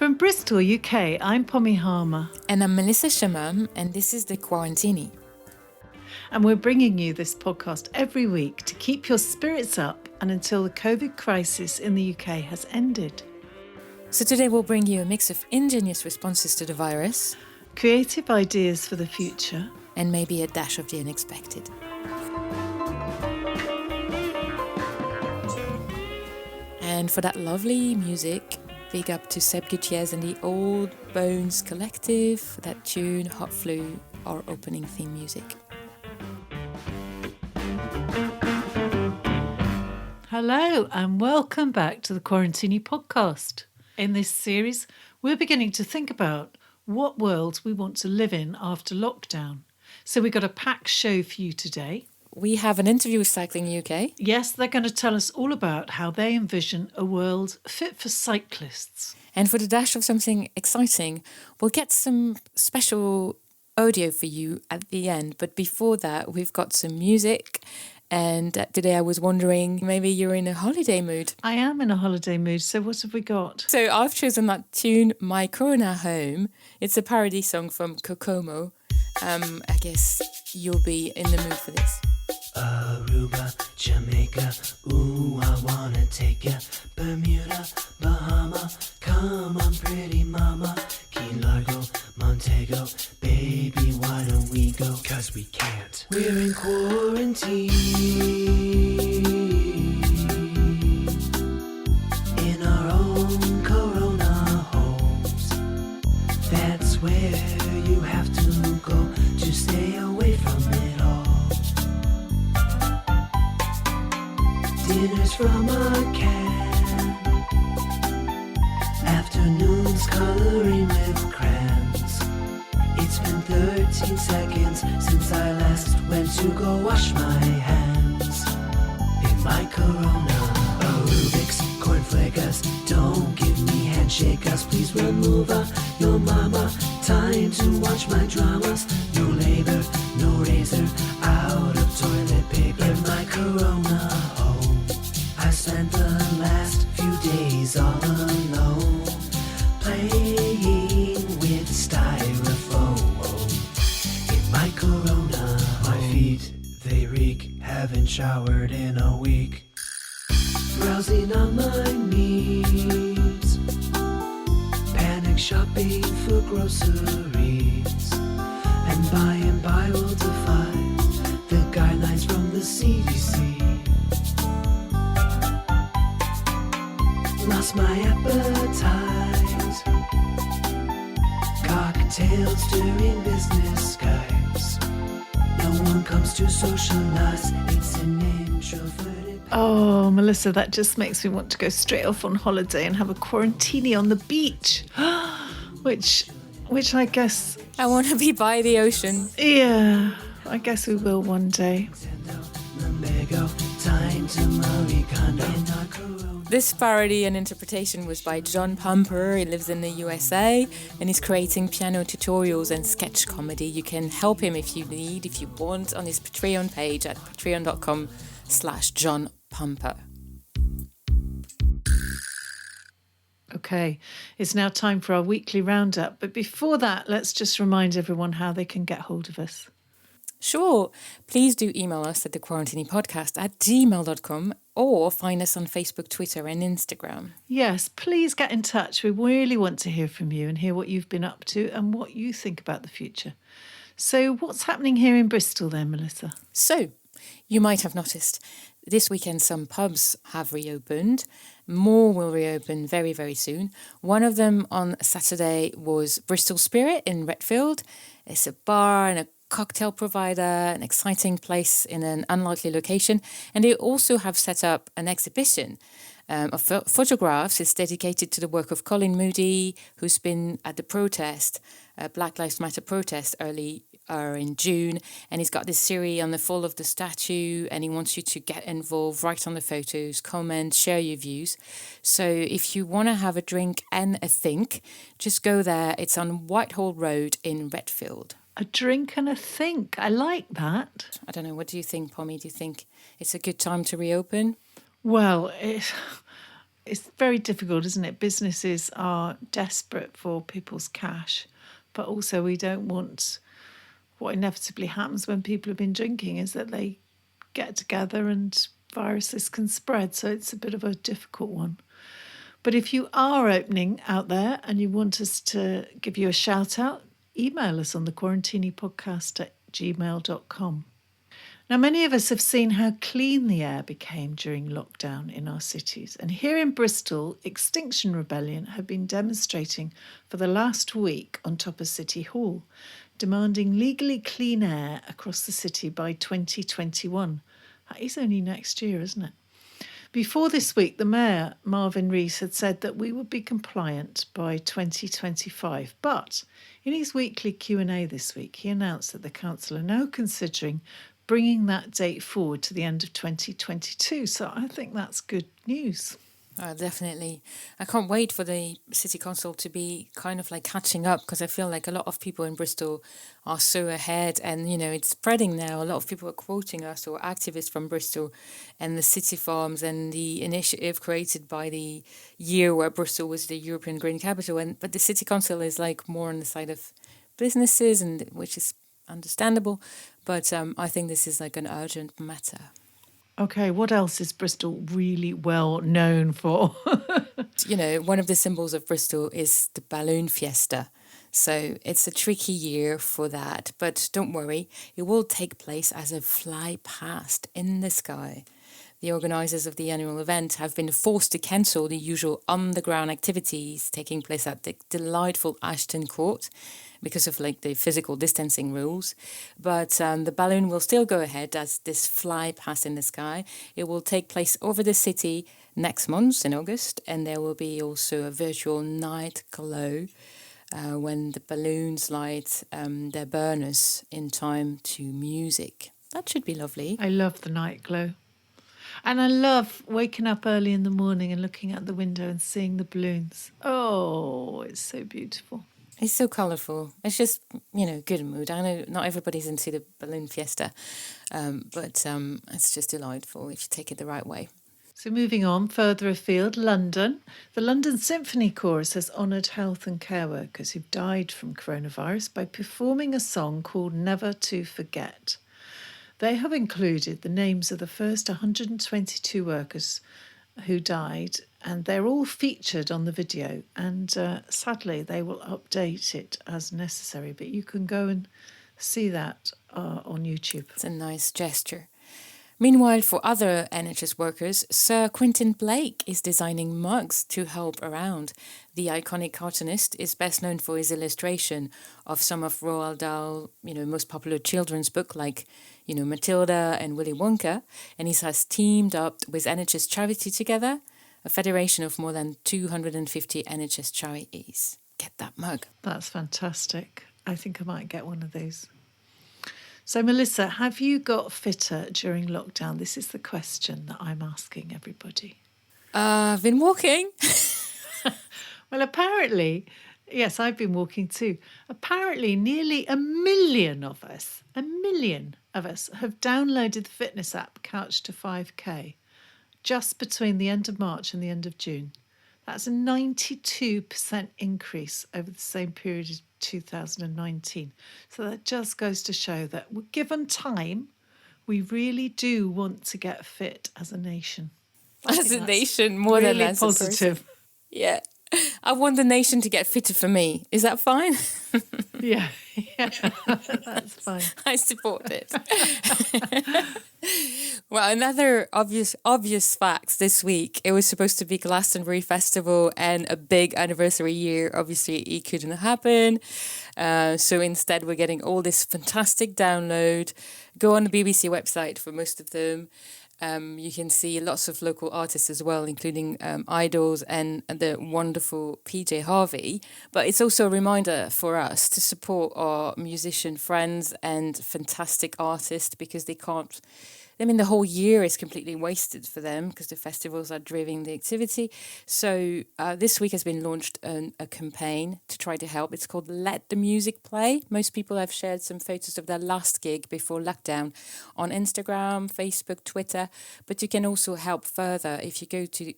From Bristol, UK, I'm Pommy Harmar. And I'm Melissa Chemam, and this is the Quarantini. And we're bringing you this podcast every week to keep your spirits up and until the COVID crisis in the UK has ended. So today we'll bring you a mix of ingenious responses to the virus, creative ideas for the future, and maybe a dash of the unexpected. And for that lovely music, big up to Seb Gutierrez and the Old Bones Collective for that tune, Hot Flu, our opening theme music. Hello and welcome back to the Quarantini podcast. In this series, we're beginning to think about what worlds we want to live in after lockdown. So we've got a packed show for you today. We have an interview with Cycling UK. Yes, they're going to tell us all about how they envision a world fit for cyclists. And for the dash of something exciting, we'll get some special audio for you at the end. But before that, we've got some music. And today I was wondering, maybe you're in a holiday mood. I am in a holiday mood, so what have we got? So I've chosen that tune, My Corona Home. It's a parody song from Kokomo. I guess you'll be in the mood for this. Aruba, Jamaica, ooh, I wanna take ya. Bermuda, Bahama, come on pretty mama. Key Largo, Montego, baby, why don't we go? 'Cause we can't. We're in quarantine, in our own Corona homes. That's where you have to go to stay away from it all. Dinners from a can, afternoons coloring with crayons. It's been 13 seconds since I last went to go wash my hands. In my Corona aerobics, cornflakers, don't give me handshakers. Please remove your mama, time to watch my dramas. No labor, no razor, out of toilet paper. In my Corona home, I spent the last few days all alone, playing with styrofoam. In my Corona, my feet, they reek, haven't showered in a week. Browsing on my memes, panic shopping for groceries, and by and by we'll defy the guidelines from the CDC. Lost my appetite, cocktails during business Skypes. No one comes to socialize, it's an introverted. Oh, Melissa, that just makes me want to go straight off on holiday and have a quarantini on the beach. which I guess... I want to be by the ocean. Yeah, I guess we will one day. This parody and interpretation was by John Pumper. He lives in the USA and he's creating piano tutorials and sketch comedy. You can help him if you want, on his Patreon page at patreon.com/John Pumper. Okay, it's now time for our weekly roundup. But before that, let's just remind everyone how they can get hold of us. Sure. Please do email us at thequarantinipodcast@gmail.com or find us on Facebook, Twitter and Instagram. Yes, please get in touch. We really want to hear from you and hear what you've been up to and what you think about the future. So what's happening here in Bristol then, Melissa? So, you might have noticed this weekend some pubs have reopened. More will reopen very, very soon. One of them on Saturday was Bristol Spirit in Redfield. It's a bar and a cocktail provider, an exciting place in an unlikely location. And they also have set up an exhibition of photographs. It's dedicated to the work of Colin Moody, who's been at the protest, Black Lives Matter protest earlier in June. And he's got this series on the fall of the statue and he wants you to get involved, write on the photos, comment, share your views. So if you want to have a drink and a think, just go there. It's on Whitehall Road in Redfield. A drink and a think. I like that. I don't know. What do you think, Pommy? Do you think it's a good time to reopen? Well, It's very difficult, isn't it? Businesses are desperate for people's cash, but also we don't want what inevitably happens when people have been drinking is that they get together and viruses can spread. So it's a bit of a difficult one. But if you are opening out there and you want us to give you a shout out, email us on the quarantinipodcast@gmail.com. Now, many of us have seen how clean the air became during lockdown in our cities. And here in Bristol, Extinction Rebellion have been demonstrating for the last week on top of City Hall, demanding legally clean air across the city by 2021. That is only next year, isn't it? Before this week, the Mayor, Marvin Rees, had said that we would be compliant by 2025. But in his weekly Q&A this week, he announced that the council are now considering bringing that date forward to the end of 2022. So I think that's good news. Definitely. I can't wait for the city council to be kind of like catching up, because I feel like a lot of people in Bristol are so ahead, and it's spreading now. A lot of people are quoting us, or activists from Bristol and the city farms and the initiative created by the year where Bristol was the European Green Capital. But the city council is like more on the side of businesses, and which is understandable. But I think this is like an urgent matter. Okay, what else is Bristol really well known for? One of the symbols of Bristol is the balloon fiesta. So it's a tricky year for that. But don't worry, it will take place as a fly past in the sky. The organisers of the annual event have been forced to cancel the usual underground activities taking place at the delightful Ashton Court because of like the physical distancing rules. But the balloon will still go ahead as this fly past in the sky. It will take place over the city next month in August, and there will be also a virtual night glow when the balloons light their burners in time to music. That should be lovely. I love the night glow. And I love waking up early in the morning and looking out the window and seeing the balloons. Oh, it's so beautiful. It's so colourful. It's just, good mood. I know not everybody's into the balloon fiesta, but it's just delightful if you take it the right way. So moving on, further afield, London. The London Symphony Chorus has honoured health and care workers who've died from coronavirus by performing a song called Never to Forget. They have included the names of the first 122 workers who died, and they're all featured on the video. And sadly, they will update it as necessary, but you can go and see that on YouTube. It's a nice gesture. Meanwhile, for other NHS workers, Sir Quentin Blake is designing mugs to help around. The iconic cartoonist is best known for his illustration of some of Roald Dahl's, most popular children's book like, Matilda and Willy Wonka, and he has teamed up with NHS Charity Together, a federation of more than 250 NHS charities. Get that mug. That's fantastic. I think I might get one of those. So, Melissa, have you got fitter during lockdown? This is the question that I'm asking everybody. I've been walking. Well, apparently, yes, I've been walking too. Apparently, nearly 1 million of us have downloaded the fitness app Couch to 5K just between the end of March and the end of June. That's a 92% increase over the same period as 2019. So that just goes to show that given time, we really do want to get fit as a nation. As a nation, more really than as positive. A person. Yeah. I want the nation to get fitter for me. Is that fine? Yeah, that's fine. I support it. Well, another obvious facts this week. It was supposed to be Glastonbury Festival and a big anniversary year. Obviously, it couldn't happen. So instead, we're getting all this fantastic download. Go on the BBC website for most of them. You can see lots of local artists as well, including idols and the wonderful PJ Harvey. But it's also a reminder for us to support our musician friends and fantastic artists, because they can't... the whole year is completely wasted for them because the festivals are driving the activity. So this week has been launched a campaign to try to help. It's called Let the Music Play. Most people have shared some photos of their last gig before lockdown on Instagram, Facebook, Twitter. But you can also help further if you go to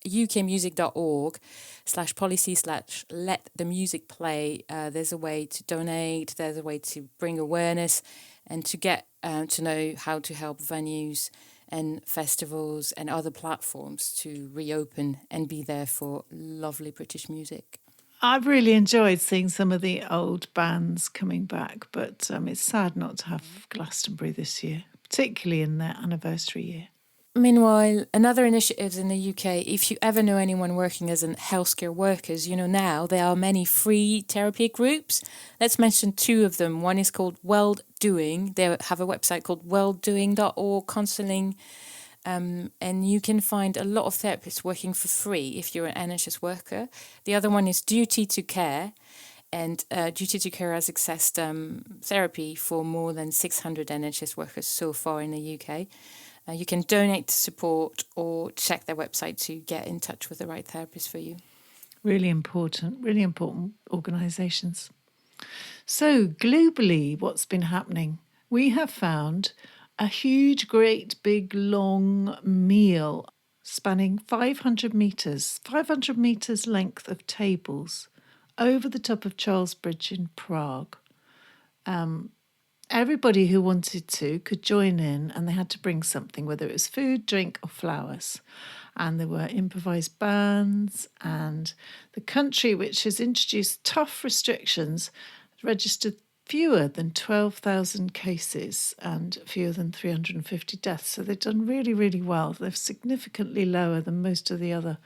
ukmusic.org/policy/let the music play. There's a way to donate, there's a way to bring awareness and to get to know how to help venues and festivals and other platforms to reopen and be there for lovely British music. I've really enjoyed seeing some of the old bands coming back, but it's sad not to have Glastonbury this year, particularly in their anniversary year. Meanwhile, another initiative in the UK, if you ever know anyone working as an healthcare workers, you know now there are many free therapy groups. Let's mention two of them. One is called Welldoing. They have a website called welldoing.org, counselling. And you can find a lot of therapists working for free if you're an NHS worker. The other one is Duty to Care. And Duty to Care has accessed therapy for more than 600 NHS workers so far in the UK. You can donate to support or check their website to get in touch with the right therapist for you. Really important organisations. So globally, what's been happening? We have found a huge, great, big, long meal spanning 500 metres length of tables over the top of Charles Bridge in Prague. Everybody who wanted to could join in, and they had to bring something, whether it was food, drink or flowers. And there were improvised bands, and the country, which has introduced tough restrictions, registered fewer than 12,000 cases and fewer than 350 deaths. So they've done really, really well. They're significantly lower than most of the other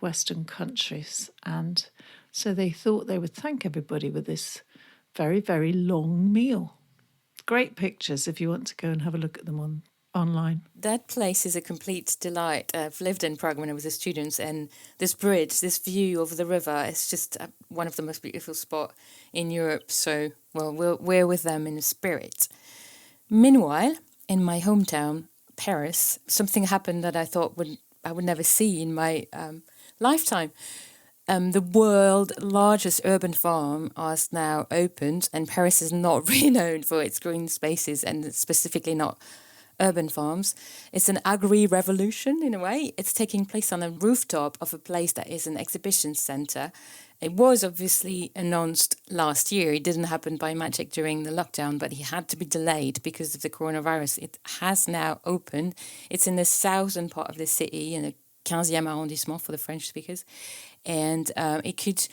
Western countries. And so they thought they would thank everybody with this very, very long meal. Great pictures if you want to go and have a look at them online. That place is a complete delight. I've lived in Prague when I was a student, and this bridge, this view over the river, it's just one of the most beautiful spots in Europe. So, well, we're with them in spirit. Meanwhile, in my hometown, Paris, something happened that I thought I would never see in my lifetime. The world's largest urban farm is now opened, and Paris is not renowned for its green spaces, and specifically not urban farms. It's an agri-revolution in a way. It's taking place on a rooftop of a place that is an exhibition centre. It was obviously announced last year. It didn't happen by magic during the lockdown, but it had to be delayed because of the coronavirus. It has now opened. It's in the southern part of the city, in the 15e arrondissement for the French speakers. And it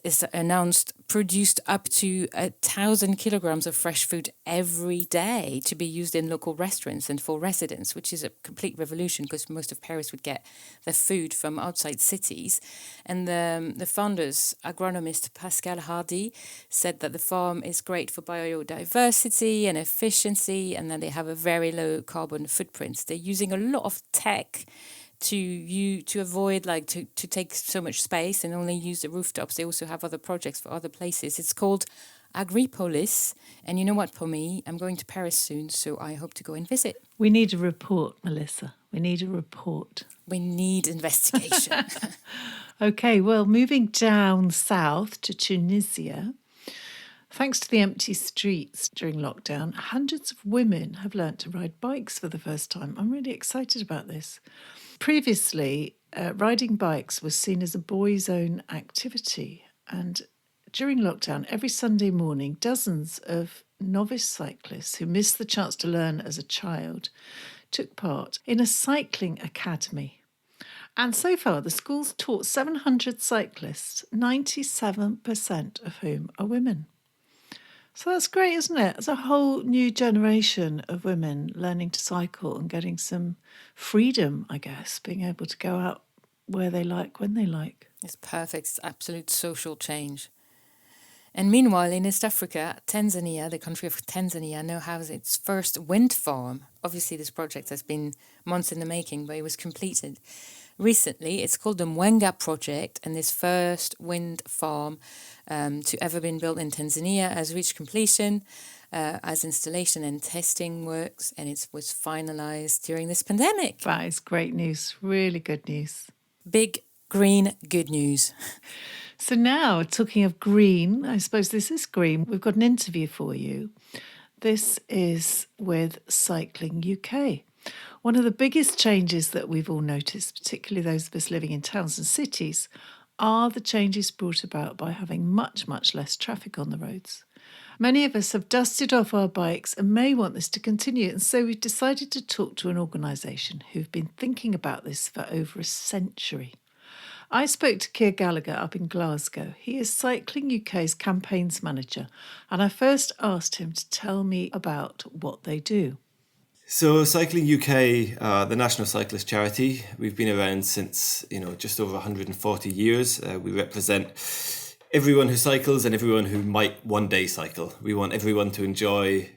is announced produced up to 1,000 kilograms of fresh food every day to be used in local restaurants and for residents, which is a complete revolution because most of Paris would get their food from outside cities. And the founders, agronomist Pascal Hardy, said that the farm is great for biodiversity and efficiency, and that they have a very low carbon footprint. They're using a lot of tech to avoid to take so much space and only use the rooftops. They also have other projects for other places. It's called Agripolis. And you know what, Pommy? I'm going to Paris soon, so I hope to go and visit. We need a report, Melissa. We need a report. We need investigation. Okay, well, moving down south to Tunisia. Thanks to the empty streets during lockdown, hundreds of women have learnt to ride bikes for the first time. I'm really excited about this. Previously, riding bikes was seen as a boys' own activity. And during lockdown, every Sunday morning, dozens of novice cyclists who missed the chance to learn as a child took part in a cycling academy. And so far, the school's taught 700 cyclists, 97% of whom are women. So that's great, isn't it? It's a whole new generation of women learning to cycle and getting some freedom, I guess, being able to go out where they like, when they like. It's perfect. It's absolute social change. And meanwhile, in East Africa, Tanzania, the country of Tanzania, now has its first wind farm. Obviously, this project has been months in the making, but it was completed recently. It's called the Mwenga Project, and this first wind farm to ever been built in Tanzania has reached completion as installation and testing works, and it was finalised during this pandemic. That is great news, really good news. Big, green, good news. So now, talking of green, I suppose this is green. We've got an interview for you. This is with Cycling UK. One of the biggest changes that we've all noticed, particularly those of us living in towns and cities, are the changes brought about by having much, much less traffic on the roads. Many of us have dusted off our bikes and may want this to continue, and so we've decided to talk to an organisation who've been thinking about this for over a century. I spoke to Keir Gallagher up in Glasgow. He is Cycling UK's campaigns manager, and I first asked him to tell me about what they do. So Cycling UK, the national cyclist charity, we've been around since, just over 140 years. We represent everyone who cycles and everyone who might one day cycle. We want everyone to enjoy,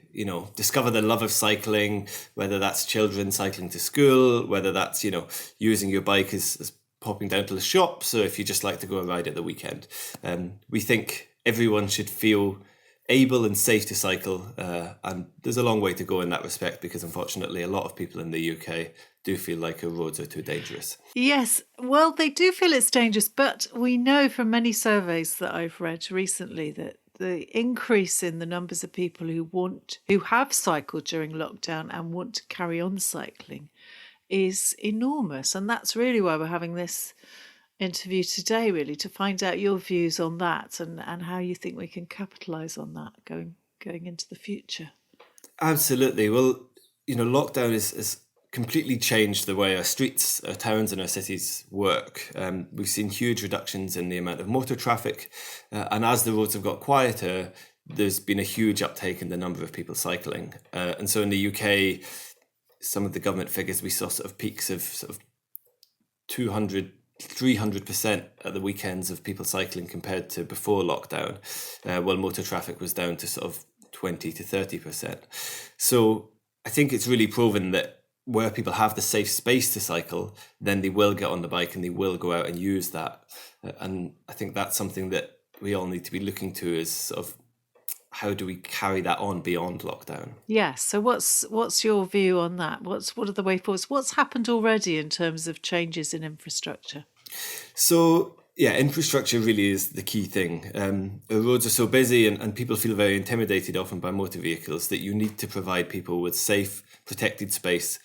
discover the love of cycling, whether that's children cycling to school, whether that's, using your bike as popping down to the shops, or if you just like to go a ride at the weekend. We think everyone should feel able and safe to cycle, and there's a long way to go in that respect, because unfortunately a lot of people in the UK do feel like our roads are too dangerous. Yes, well, they do feel it's dangerous, but we know from many surveys that I've read recently that the increase in the numbers of people who have cycled during lockdown and want to carry on cycling is enormous. And that's really why we're having this interview today, really, to find out your views on that and how you think we can capitalise on that going into the future. Absolutely. Well, lockdown has completely changed the way our streets, our towns and our cities work. We've seen huge reductions in the amount of motor traffic, and as the roads have got quieter, there's been a huge uptake in the number of people cycling. And so in the UK, some of the government figures, we saw sort of peaks of sort of 300% at the weekends of people cycling compared to before lockdown, while motor traffic was down to sort of 20 to 30%. So I think it's really proven that where people have the safe space to cycle, then they will get on the bike and they will go out and use that. And I think that's something that we all need to be looking to, is sort of how do we carry that on beyond lockdown? Yes. So what's your view on that? What are the way forwards? What's happened already in terms of changes in infrastructure? So yeah, infrastructure really is the key thing. The roads are so busy and people feel very intimidated often by motor vehicles that you need to provide people with safe, protected space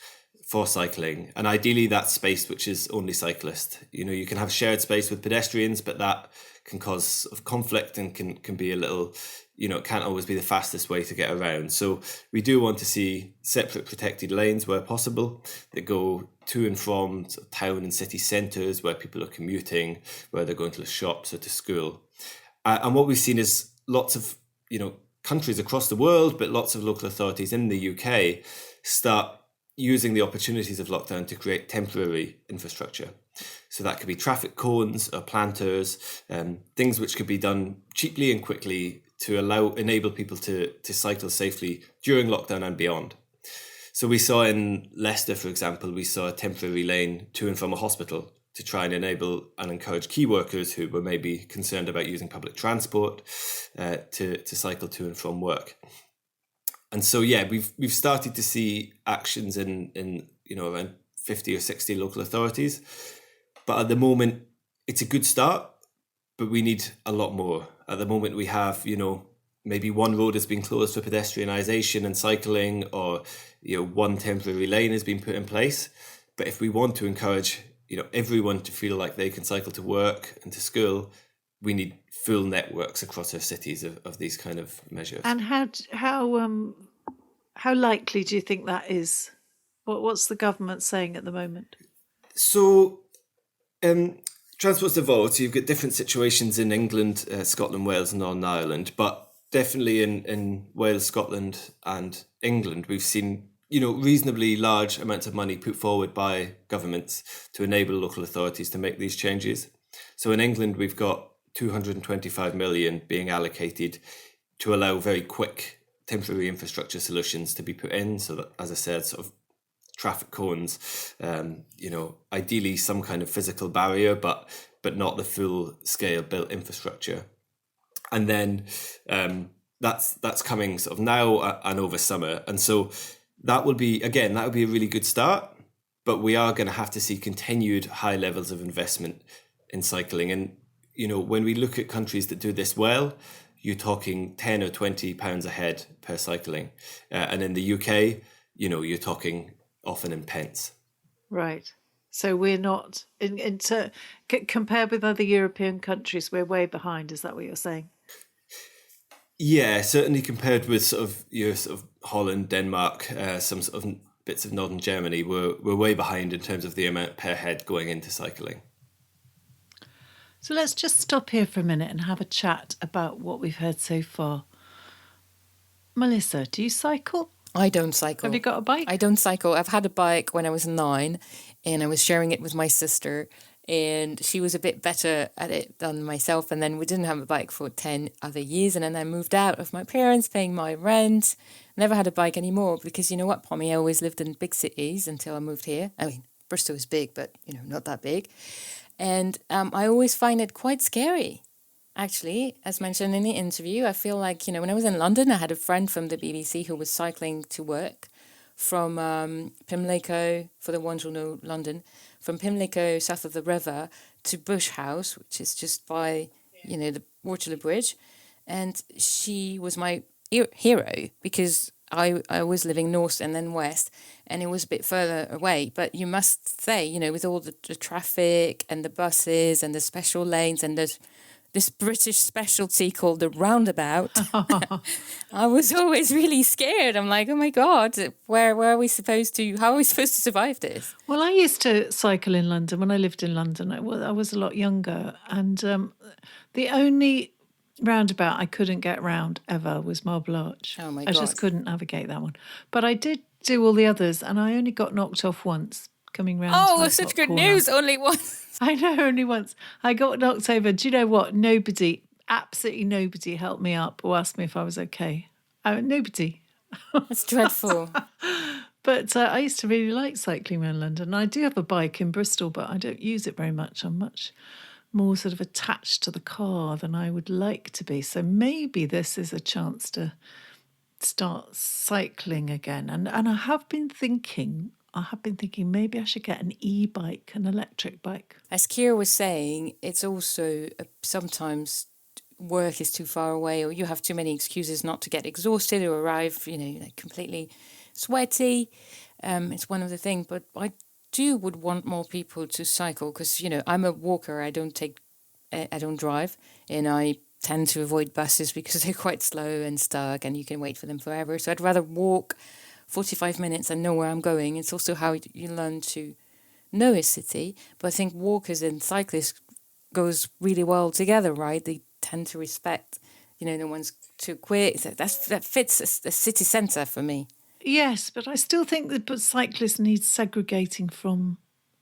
for cycling. And ideally that space which is only cyclist. You can have shared space with pedestrians, but that can cause sort of conflict and can be a little, it can't always be the fastest way to get around. So we do want to see separate protected lanes where possible that go to and from sort of town and city centres where people are commuting, where they're going to the shops or to school. And what we've seen is lots of, countries across the world, but lots of local authorities in the UK start using the opportunities of lockdown to create temporary infrastructure. So that could be traffic cones or planters, things which could be done cheaply and quickly to enable people to cycle safely during lockdown and beyond. So we saw in Leicester, for example, we saw a temporary lane to and from a hospital to try and enable and encourage key workers who were maybe concerned about using public transport to cycle to and from work. And so, yeah, we've started to see actions in around 50 or 60 local authorities. But at the moment, it's a good start, but we need a lot more. At the moment, we have, maybe one road has been closed for pedestrianisation and cycling, or, one temporary lane has been put in place. But if we want to encourage, everyone to feel like they can cycle to work and to school, we need full networks across our cities of these kind of measures. And how likely do you think that is? What's the government saying at the moment? So, transport's evolved. So you've got different situations in England, Scotland, Wales, and Northern Ireland, but definitely in Wales, Scotland, and England, we've seen reasonably large amounts of money put forward by governments to enable local authorities to make these changes. So in England, we've got 225 million being allocated to allow very quick temporary infrastructure solutions to be put in. So that, as I said, sort of traffic cones, ideally some kind of physical barrier, but not the full scale built infrastructure. And then that's coming sort of now and over summer. And so that would be a really good start, but we are going to have to see continued high levels of investment in cycling. And, when we look at countries that do this well, you're talking 10 or 20 pounds a head per cycling. And in the UK, you're talking often in pence. Right. So we're not, compared with other European countries, we're way behind. Is that what you're saying? Yeah, certainly compared with sort of Holland, Denmark, some sort of bits of northern Germany, we're way behind in terms of the amount per head going into cycling. So let's just stop here for a minute and have a chat about what we've heard so far. Melissa, do you cycle? I don't cycle. Have you got a bike? I don't cycle. I've had a bike when I was 9 and I was sharing it with my sister and she was a bit better at it than myself. And then we didn't have a bike for 10 other years. And then I moved out of my parents, paying my rent. Never had a bike anymore because you know what, Pommy, I always lived in big cities until I moved here. I mean, Bristol is big, but, not that big. And I always find it quite scary. Actually, as mentioned in the interview, I feel like, when I was in London, I had a friend from the BBC who was cycling to work from Pimlico, for the ones who know London, from Pimlico, south of the river, to Bush House, which is just by, the Waterloo Bridge. And she was my hero because I was living north and then west, and it was a bit further away. But you must say, with all the traffic and the buses and the special lanes and this British specialty called the roundabout, I was always really scared. I'm like, oh my God, how are we supposed to survive this? Well, I used to cycle in London when I lived in London. I was a lot younger, and the only roundabout I couldn't get round ever was Marble Arch. Oh my I God. just couldn't navigate that one. But I did do all the others, and I only got knocked off once coming round. Oh, Hyde such Park good Corner. news, only once. I know, only once. I got knocked over. Do you know what? Absolutely nobody helped me up or asked me if I was okay. Nobody. That's dreadful. But I used to really like cycling around London. I do have a bike in Bristol, but I don't use it very much. I'm much more sort of attached to the car than I would like to be. So maybe this is a chance to start cycling again. And I have been thinking maybe I should get an e-bike, an electric bike. As Keir was saying, it's also sometimes work is too far away or you have too many excuses not to get exhausted or arrive, completely sweaty. It's one of the things, but I would want more people to cycle because, I'm a walker. I don't drive, and I tend to avoid buses because they're quite slow and stuck and you can wait for them forever. So I'd rather walk 45 minutes and know where I'm going. It's also how you learn to know a city. But I think walkers and cyclists goes really well together, right? They tend to respect, no one's too quick. That fits the city centre for me. Yes, but I still think that cyclists need segregating from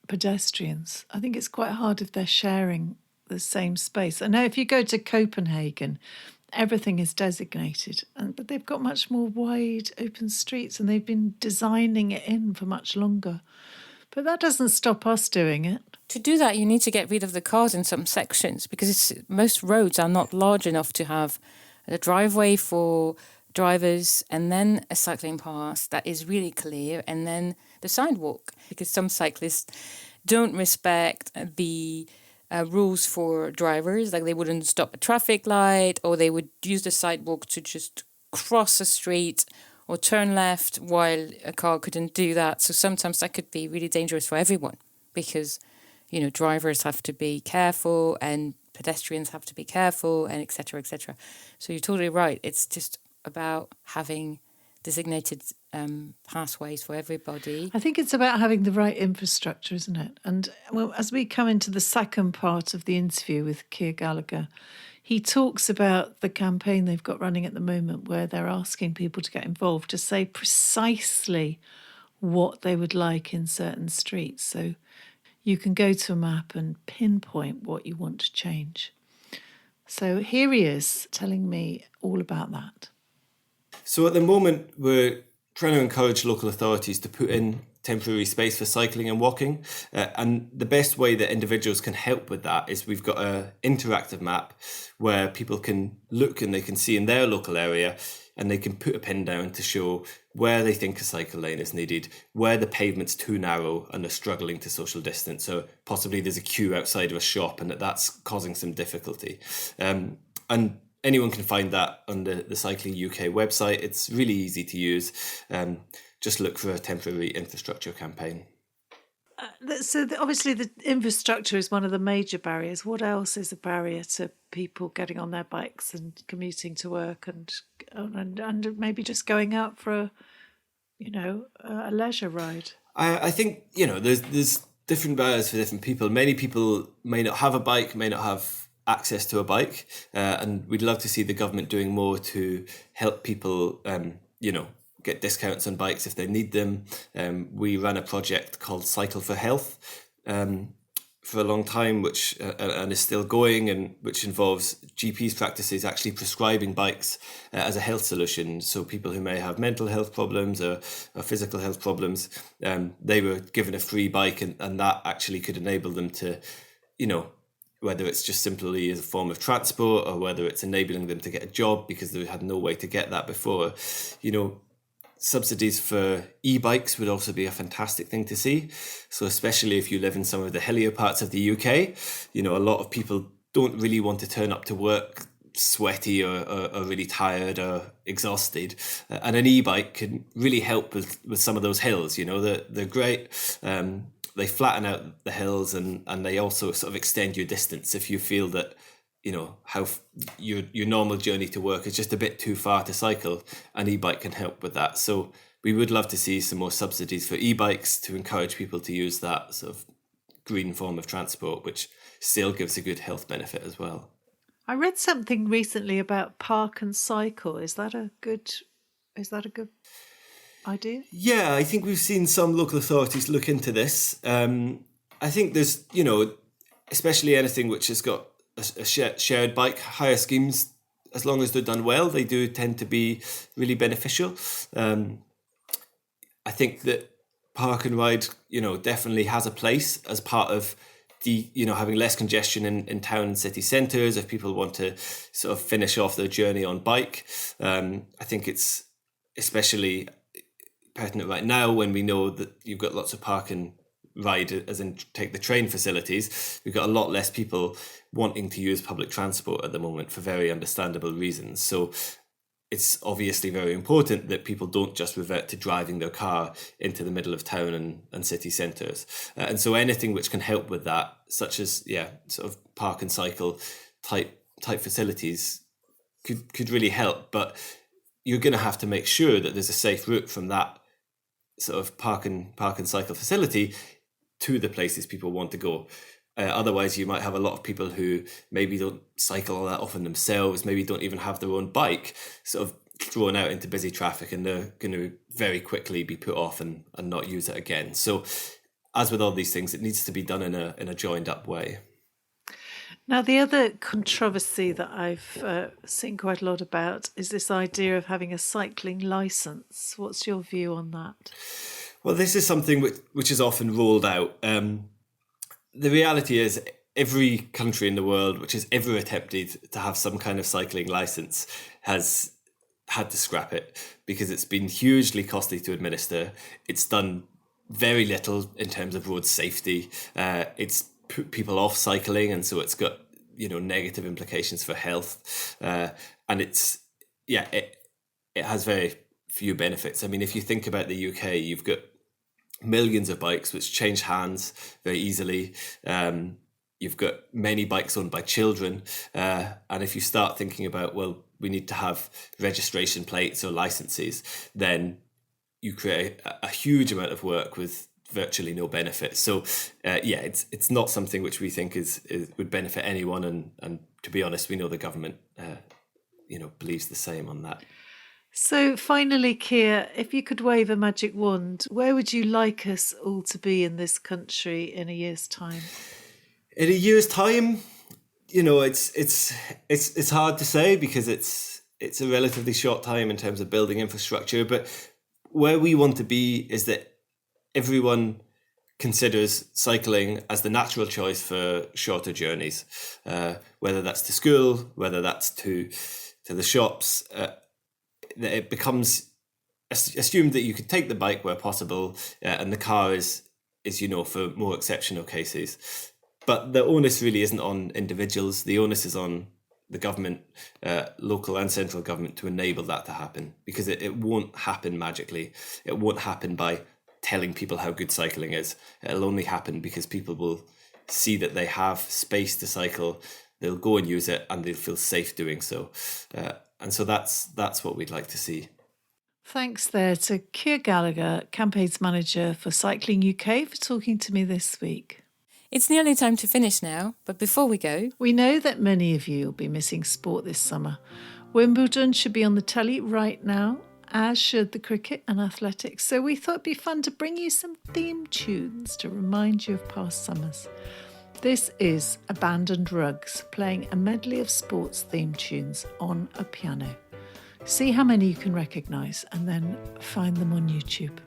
pedestrians. I think it's quite hard if they're sharing the same space. I know if you go to Copenhagen, everything is designated, but they've got much more wide open streets and they've been designing it in for much longer. But that doesn't stop us doing it. To do that, you need to get rid of the cars in some sections because most roads are not large enough to have a driveway for drivers and then a cycling path that is really clear and then the sidewalk, because some cyclists don't respect the rules for drivers, like they wouldn't stop a traffic light or they would use the sidewalk to just cross a street or turn left while a car couldn't do that. So sometimes that could be really dangerous for everyone because, drivers have to be careful and pedestrians have to be careful and et cetera, et cetera. So you're totally right. It's just about having designated pathways for everybody. I think it's about having the right infrastructure, isn't it? And as we come into the second part of the interview with Keir Gallagher, he talks about the campaign they've got running at the moment where they're asking people to get involved to say precisely what they would like in certain streets. So you can go to a map and pinpoint what you want to change. So here he is telling me all about that. So at the moment, we're trying to encourage local authorities to put in temporary space for cycling and walking. And the best way that individuals can help with that is we've got an interactive map where people can look and they can see in their local area and they can put a pin down to show where they think a cycle lane is needed, where the pavement's too narrow and they're struggling to social distance. So possibly there's a queue outside of a shop and that's causing some difficulty. And anyone can find that on the Cycling UK website. It's really easy to use. just look for a temporary infrastructure campaign. Obviously the infrastructure is one of the major barriers. What else is a barrier to people getting on their bikes and commuting to work and maybe just going out for a leisure ride? I think, there's different barriers for different people. Many people may not have a bike, may not have access to a bike, and we'd love to see the government doing more to help people, get discounts on bikes if they need them. We ran a project called Cycle for Health for a long time, which and is still going, and which involves GPs' practices actually prescribing bikes as a health solution. So people who may have mental health problems or physical health problems, they were given a free bike, and that actually could enable them to, whether it's just simply as a form of transport or whether it's enabling them to get a job because they had no way to get that before. Subsidies for e-bikes would also be a fantastic thing to see. So especially if you live in some of the hillier parts of the UK, a lot of people don't really want to turn up to work sweaty or really tired or exhausted. And an e-bike can really help with some of those hills. They're great. They flatten out the hills and they also sort of extend your distance if you feel that how your normal journey to work is just a bit too far to cycle. An e-bike can help with that. So we would love to see some more subsidies for e-bikes to encourage people to use that sort of green form of transport, which still gives a good health benefit as well. I read something recently about park and cycle. Is that a good idea? Yeah, I think we've seen some local authorities look into this. I think there's, especially anything which has got a shared bike hire schemes, as long as they're done well, they do tend to be really beneficial. I think that park and ride, definitely has a place as part of the, having less congestion in town and city centres if people want to sort of finish off their journey on bike. I think it's especially pertinent right now when we know that you've got lots of park and ride, as in take the train facilities. We've got a lot less people wanting to use public transport at the moment for very understandable reasons. So it's obviously very important that people don't just revert to driving their car into the middle of town and city centres. And so anything which can help with that, such as, sort of park and cycle type facilities could really help. But you're going to have to make sure that there's a safe route from that sort of park and cycle facility to the places people want to go. Otherwise, you might have a lot of people who maybe don't cycle all that often themselves, maybe don't even have their own bike, sort of thrown out into busy traffic, and they're going to very quickly be put off and not use it again. So as with all these things, it needs to be done in a joined up way. Now, the other controversy that I've seen quite a lot about is this idea of having a cycling licence. What's your view on that? Well, this is something which is often rolled out. The reality is every country in the world which has ever attempted to have some kind of cycling licence has had to scrap it because it's been hugely costly to administer. It's done very little in terms of road safety. It's put people off cycling, and so it's got negative implications for health. And it has very few benefits. I mean, if you think about the UK, you've got millions of bikes which change hands very easily. You've got many bikes owned by children. And if you start thinking about, well, we need to have registration plates or licenses, then you create a huge amount of work with virtually no benefit. So it's not something which we think is would benefit anyone. And to be honest, we know the government believes the same on that. So finally, Keir, if you could wave a magic wand, where would you like us all to be in this country in a year's time? In a year's time, it's hard to say because it's a relatively short time in terms of building infrastructure. But where we want to be is that everyone considers cycling as the natural choice for shorter journeys, whether that's to school, whether that's to the shops. It becomes assumed that you could take the bike where possible, and the car is for more exceptional cases. But the onus really isn't on individuals. The onus is on the government, local and central government, to enable that to happen, because it won't happen magically. It won't happen by telling people how good cycling is. It'll only happen because people will see that they have space to cycle, they'll go and use it, and they'll feel safe doing so. And so that's what we'd like to see. Thanks there to Keir Gallagher, Campaigns Manager for Cycling UK, for talking to me this week. It's nearly time to finish now, but before we go, We know that many of you will be missing sport this summer. Wimbledon should be on the telly right now, as should the cricket and athletics. So we thought it'd be fun to bring you some theme tunes to remind you of past summers. This is Abandoned Rugs, playing a medley of sports theme tunes on a piano. See how many you can recognise and then find them on YouTube.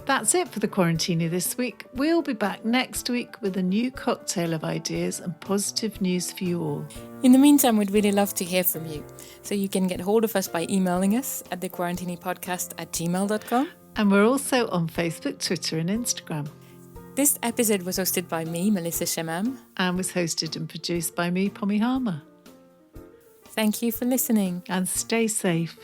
That's it for the Quarantini this week. We'll be back next week with a new cocktail of ideas and positive news for you all. in the meantime, we'd really love to hear from you. So you can get hold of us by emailing us at thequarantinipodcast@gmail.com. And we're also on Facebook, Twitter and Instagram. This episode was hosted by me, Melissa Chemam. And was hosted and produced by me, Pommy Harmar. Thank you for listening. And stay safe.